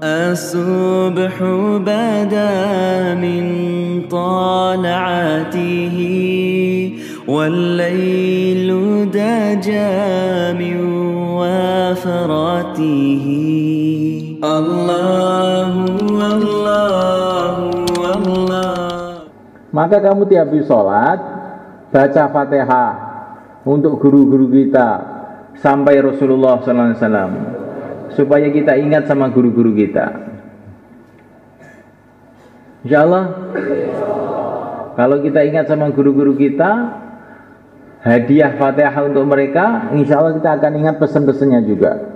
الصبح بدا من طلعته والليل دجى من وفرته الله الله الله. Maka kamu tiap habis sholat baca Fatihah untuk guru-guru kita sampai Rasulullah SAW, supaya kita ingat sama guru-guru kita. Insya Allah, kalau kita ingat sama guru-guru kita, hadiah Fatihah untuk mereka, insya Allah kita akan ingat pesan-pesannya juga.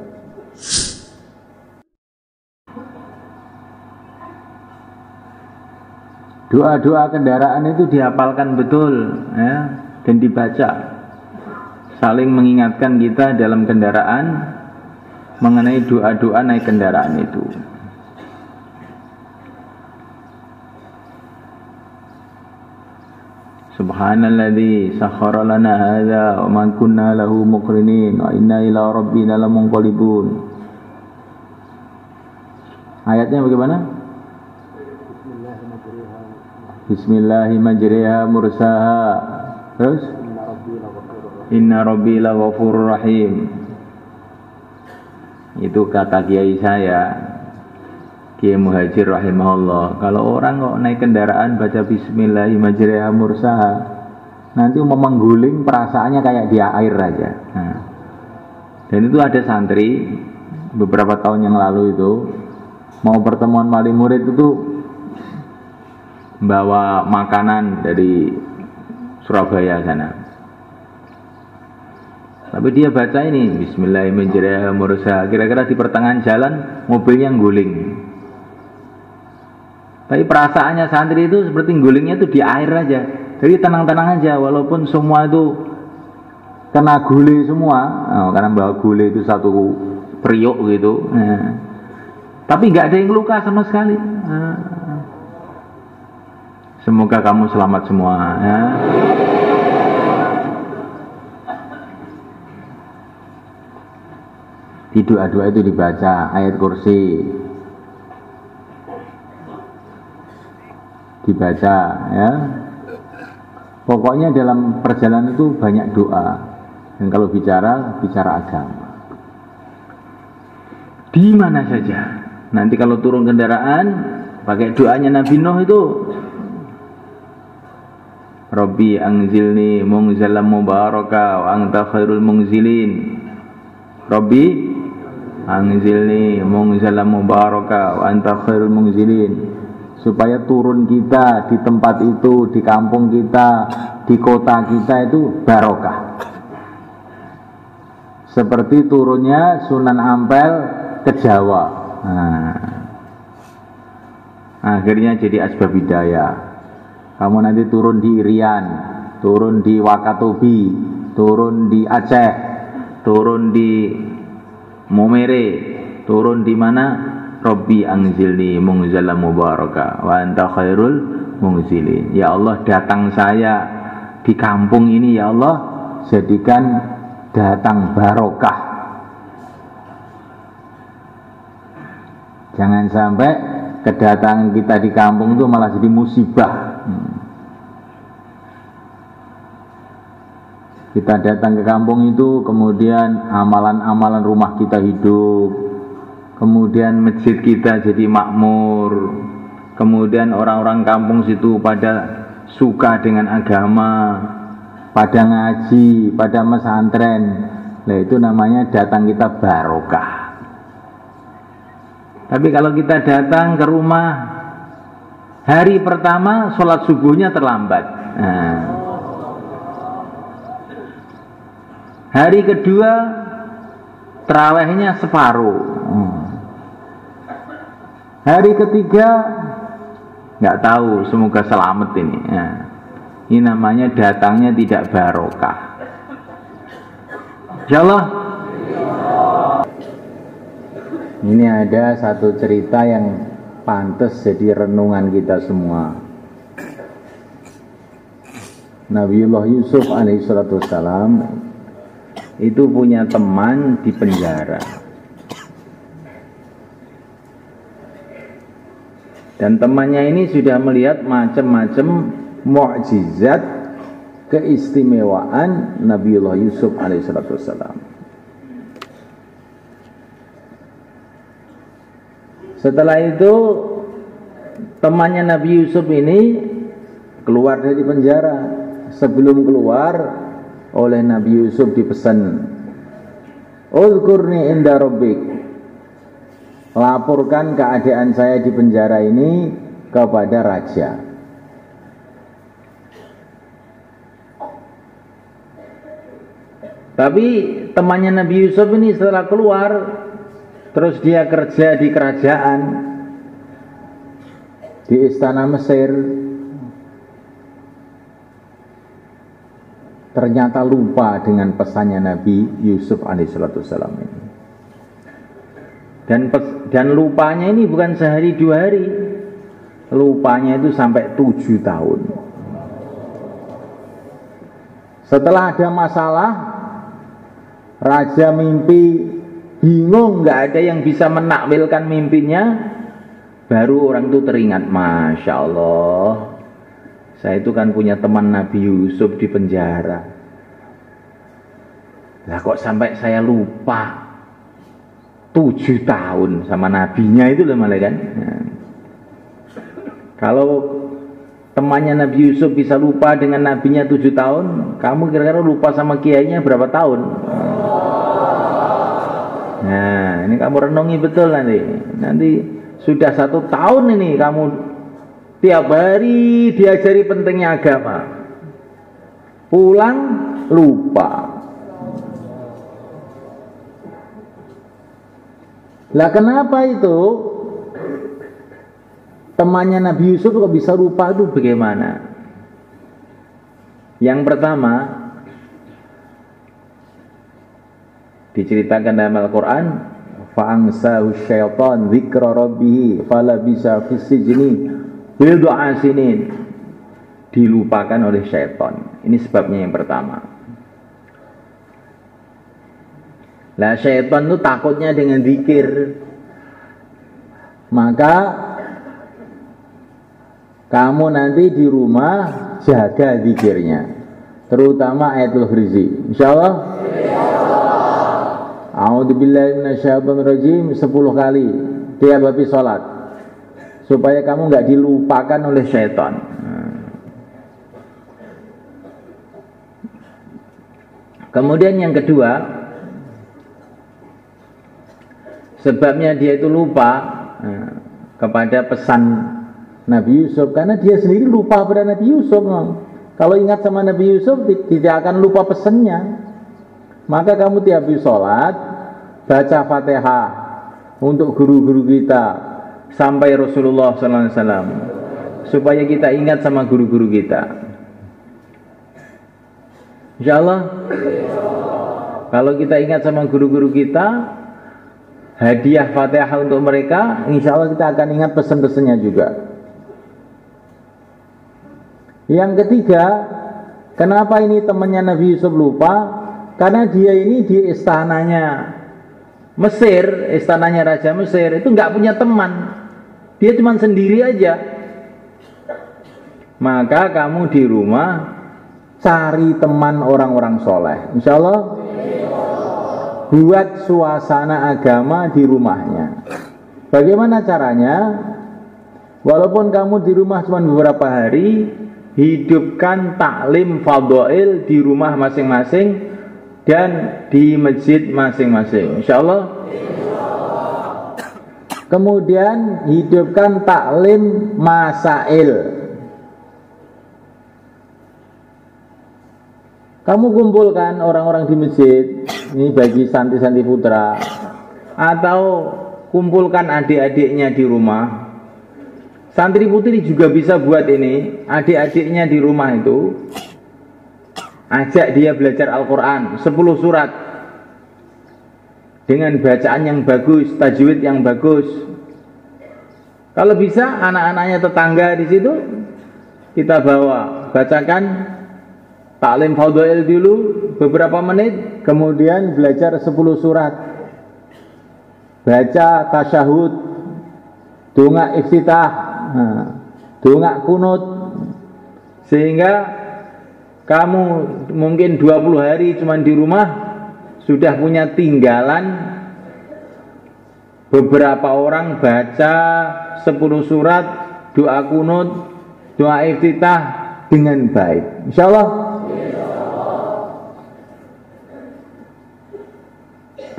Doa-doa kendaraan itu dihafalkan betul, ya, dan dibaca, saling mengingatkan kita dalam kendaraan mengenai doa-doa naik kendaraan itu. Subhanalladzi sakhkhara lana hadza wa ma kunna lahu muqrinin wa inna ila rabbina lamunqalibun. Ayatnya bagaimana? Bismillahirrahmanirrahim mursaha. Terus inna rabbi laghafurur rahim. Itu kata kiai saya, Kiai Muhajir rahimahullah. Kalau orang kok naik kendaraan baca bismillahirrahmanirrahim mursaha, nanti mau mengguling perasaannya kayak di air aja. Nah, dan itu ada santri beberapa tahun yang lalu itu mau pertemuan wali murid itu bawa makanan dari Surabaya sana. Tapi dia baca ini bismillahirrahmanirrahim mursaha, kira-kira di pertengahan jalan mobilnya guling. Tapi perasaannya santri itu seperti gulingnya itu di air aja. Jadi tenang-tenang aja, walaupun semua itu kena gule semua, karena bawa gule itu satu periuk gitu. Tapi nggak ada yang luka sama sekali. Semoga kamu selamat semua, ya. Di doa-doa itu dibaca ayat kursi, dibaca, ya. Pokoknya dalam perjalanan itu banyak doa. Dan kalau bicara agama. Di mana saja. Nanti kalau turun kendaraan pakai doanya Nabi Nuh itu, Rabbi anzilni munzalam mubaraka wa anta khairul munzilin. Rabbi anzilni munzalam mubaraka wa anta khairul munzilin. Supaya turun kita di tempat itu, di kampung kita, di kota kita itu barokah. Seperti turunnya Sunan Ampel ke Jawa. Nah, akhirnya jadi asbab hidayah. Kamu nanti turun di Irian, turun di Wakatobi, turun di Aceh, turun di Momere, turun di mana? Rabbi anzilni munzalam mubaraka wa anta khairul munzilin. Ya Allah, datang saya di kampung ini, ya Allah, jadikan datang barokah. Jangan sampai kedatangan kita di kampung itu malah jadi musibah. Kita datang ke kampung itu, kemudian amalan-amalan rumah kita hidup, kemudian masjid kita jadi makmur, kemudian orang-orang kampung situ pada suka dengan agama, pada ngaji, pada pesantren. Nah, itu namanya datang kita barokah. Tapi kalau kita datang ke rumah hari pertama sholat subuhnya terlambat, hari kedua terawihnya separuh, hari ketiga nggak tahu, semoga selamat ini. Ini namanya datangnya tidak barokah. Insyaallah. Ini ada satu cerita yang pantas jadi renungan kita semua. Nabiullah Yusuf alaihissalam itu punya teman di penjara. Dan temannya ini sudah melihat macam-macam mukjizat keistimewaan Nabiullah Yusuf alaihissalam. Setelah itu temannya Nabi Yusuf ini keluar dari penjara. Sebelum keluar, oleh Nabi Yusuf dipesan, "Uzkurni inda rabbik." Laporkan keadaan saya di penjara ini kepada raja. Tapi temannya Nabi Yusuf ini setelah keluar, terus dia kerja di kerajaan, di istana Mesir, ternyata lupa dengan pesannya Nabi Yusuf alaihissalam ini. Dan lupanya ini bukan sehari dua hari, lupanya itu sampai 7 tahun. Setelah ada masalah, raja mimpi, bingung, nggak ada yang bisa menakwilkan mimpinya. Baru orang itu teringat, Masya Allah, saya itu kan punya teman Nabi Yusuf di penjara. Lah kok sampai saya lupa 7 tahun sama nabinya itu loh malah kan. Nah, kalau temannya Nabi Yusuf bisa lupa dengan nabinya 7 tahun, kamu kira-kira lupa sama kiainya berapa tahun? Nah, ini kamu renungi betul nanti. Nanti sudah 1 tahun ini kamu tiap hari diajari pentingnya agama, pulang lupa. Lah kenapa itu temannya Nabi Yusuf kok bisa lupa itu bagaimana? Yang pertama diceritakan dalam Al-Quran, fa'angsahu syaitan dzikra rabbih falabisa fis sijni bid'a sinin, dilupakan oleh syaitan. Ini sebabnya yang pertama. Lah syaitan itu takutnya dengan zikir. Maka kamu nanti di rumah jaga zikirnya, terutama ayatul kursi. Insyaallah. A'udzubillahi minasyaitonirrajim 10 kali tiap habis sholat, supaya kamu nggak dilupakan oleh syaitan. Kemudian yang kedua, sebabnya dia itu lupa kepada pesan Nabi Yusuf, karena dia sendiri lupa pada Nabi Yusuf. Kalau ingat sama Nabi Yusuf tidak akan lupa pesannya. Maka kamu tiap habis sholat baca Fatihah untuk guru-guru kita sampai Rasulullah SAW, supaya kita ingat sama guru-guru kita. Insyaallah, kalau kita ingat sama guru-guru kita, hadiah Fatihah untuk mereka, insya Allah kita akan ingat pesan-pesannya juga. Yang ketiga, kenapa ini temannya Nabi Yusuf lupa? Karena dia ini di istananya Mesir, istananya Raja Mesir, itu nggak punya teman. Dia cuma sendiri aja. Maka kamu di rumah cari teman orang-orang soleh, insya Allah. Buat suasana agama di rumahnya. Bagaimana caranya? Walaupun kamu di rumah cuma beberapa hari, hidupkan taklim fadhail di rumah masing-masing dan di masjid masing-masing, insyaallah. Kemudian hidupkan taklim masail. Kamu kumpulkan orang-orang di masjid, ini bagi santri-santri putra, atau kumpulkan adik-adiknya di rumah. Santri putri juga bisa buat ini, adik-adiknya di rumah itu, ajak dia belajar Al-Quran 10 surat dengan bacaan yang bagus, tajwid yang bagus. Kalau bisa anak-anaknya tetangga di situ kita bawa, bacakan taklim fadhail dulu beberapa menit, kemudian belajar 10 surat, baca tasyahud, donga iftitah, donga kunut, sehingga kamu mungkin 20 hari cuma di rumah sudah punya tinggalan beberapa orang baca 10 surat doa kunut, doa iftitah dengan baik, insyaallah.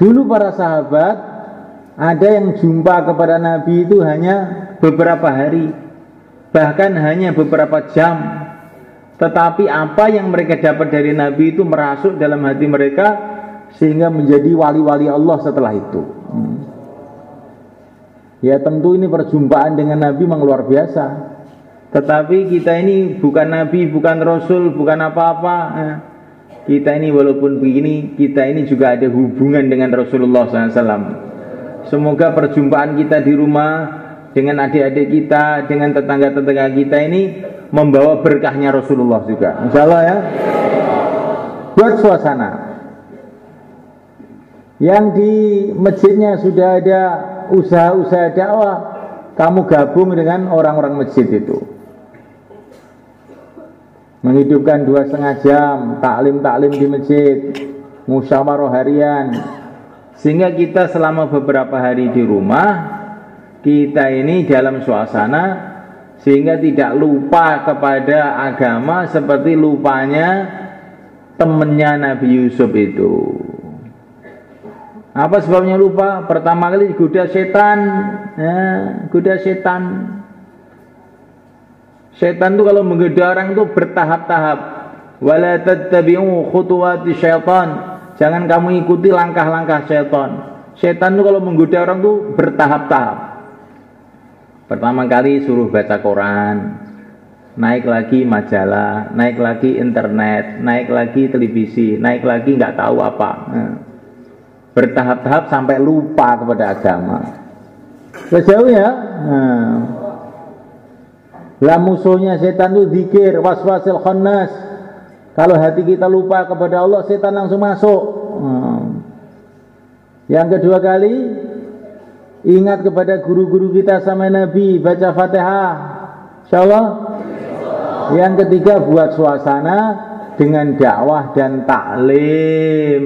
Dulu para sahabat ada yang jumpa kepada Nabi itu hanya beberapa hari, bahkan hanya beberapa jam. Tetapi apa yang mereka dapat dari Nabi itu merasuk dalam hati mereka sehingga menjadi wali-wali Allah setelah itu. Ya tentu ini perjumpaan dengan Nabi memang luar biasa. Tetapi kita ini bukan Nabi, bukan Rasul, bukan apa-apa. Kita ini walaupun begini, kita ini juga ada hubungan dengan Rasulullah SAW. Semoga perjumpaan kita di rumah dengan adik-adik kita, dengan tetangga-tetangga kita ini membawa berkahnya Rasulullah juga, insyaallah ya. Buat suasana. Yang di masjidnya sudah ada usaha-usaha dakwah, kamu gabung dengan orang-orang masjid itu, menghidupkan 2,5 jam taklim di masjid, musyawarah harian, sehingga kita selama beberapa hari di rumah kita ini dalam suasana sehingga tidak lupa kepada agama seperti lupanya temannya Nabi Yusuf itu. Apa sebabnya lupa? Pertama kali digoda setan, goda setan. Setan itu kalau menggoda orang itu bertahap-tahap. Wala tattabi'u khutuwati syaitan. Jangan kamu ikuti langkah-langkah setan. Setan itu kalau menggoda orang itu bertahap-tahap. Pertama kali suruh baca Quran, naik lagi majalah, naik lagi internet, naik lagi televisi, naik lagi nggak tahu apa. Bertahap-tahap sampai lupa kepada agama. Sejauh ya. Lah musuhnya setan itu zikir, waswasil khannas. Kalau hati kita lupa kepada Allah, setan langsung masuk. Yang kedua kali, ingat kepada guru-guru kita sama Nabi, baca Fatihah, insyaallah. Yang ketiga, buat suasana dengan dakwah dan taklim.